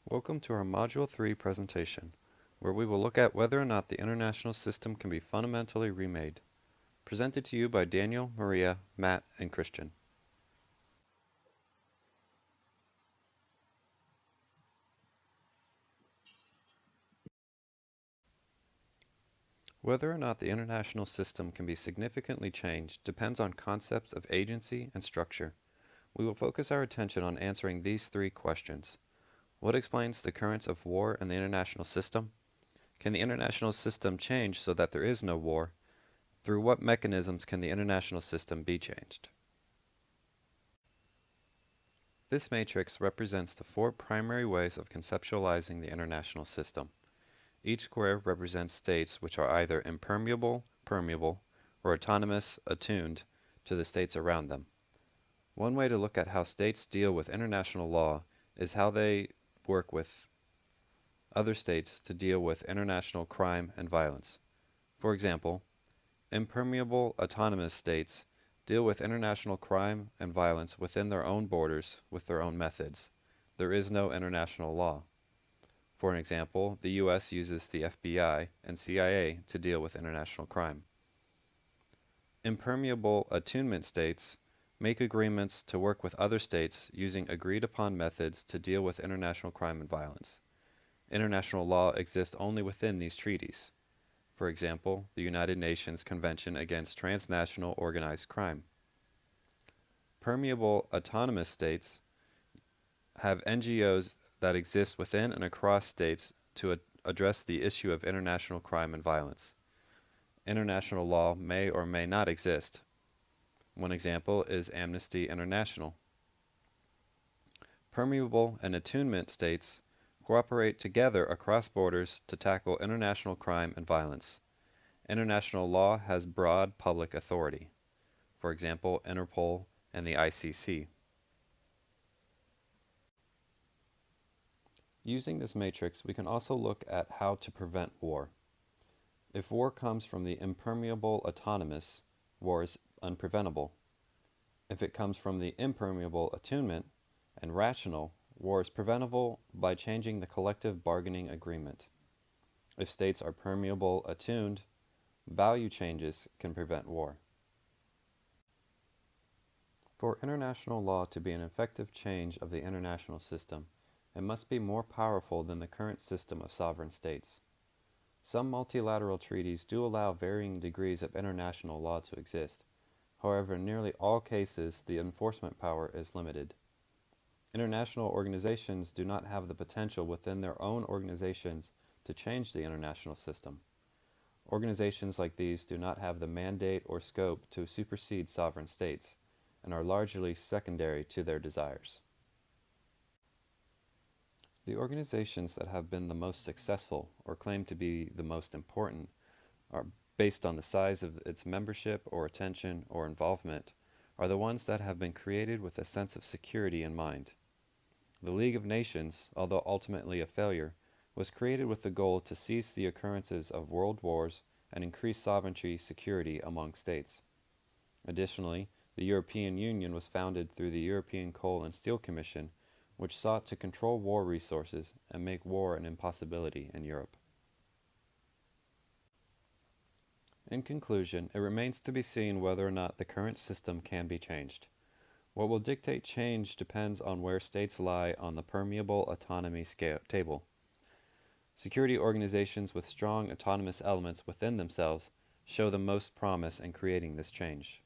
Welcome to our Module 3 presentation, where we will look at whether or not the international system can be fundamentally remade. Presented to you by Daniel, Maria, Matt, and Christian. Whether or not the international system can be significantly changed depends on concepts of agency and structure. We will focus our attention on answering these three questions. What explains the currents of war in the international system? Can the international system change so that there is no war? Through what mechanisms can the international system be changed? This matrix represents the four primary ways of conceptualizing the international system. Each square represents states which are either impermeable, permeable, or autonomous, attuned to the states around them. One way to look at how states deal with international law is how they work with other states to deal with international crime and violence. For example, impermeable autonomous states deal with international crime and violence within their own borders with their own methods. There is no international law. For an example, the U.S. uses the FBI and CIA to deal with international crime. Impermeable attunement states make agreements to work with other states using agreed-upon methods to deal with international crime and violence. International law exists only within these treaties. For example, the United Nations Convention Against Transnational Organized Crime. Permeable autonomous states have NGOs that exist within and across states to address the issue of international crime and violence. International law may or may not exist. One example is Amnesty International. Permeable and attunement states cooperate together across borders to tackle international crime and violence. International law has broad public authority. For example, Interpol and the ICC. Using this matrix, we can also look at how to prevent war. If war comes from the impermeable autonomous, war is unpreventable. If it comes from the impermeable attunement and rational, war is preventable by changing the collective bargaining agreement. If states are permeable attuned, value changes can prevent war. For international law to be an effective change of the international system, it must be more powerful than the current system of sovereign states. Some multilateral treaties do allow varying degrees of international law to exist. However, in nearly all cases, the enforcement power is limited. International organizations do not have the potential within their own organizations to change the international system. Organizations like these do not have the mandate or scope to supersede sovereign states, and are largely secondary to their desires. The organizations that have been the most successful, or claim to be the most important, are based on the size of its membership or attention or involvement, are the ones that have been created with a sense of security in mind. The League of Nations, although ultimately a failure, was created with the goal to cease the occurrences of world wars and increase sovereignty security among states. Additionally, the European Union was founded through the European Coal and Steel Commission, which sought to control war resources and make war an impossibility in Europe. In conclusion, it remains to be seen whether or not the current system can be changed. What will dictate change depends on where states lie on the permeable autonomy table. Security organizations with strong autonomous elements within themselves show the most promise in creating this change.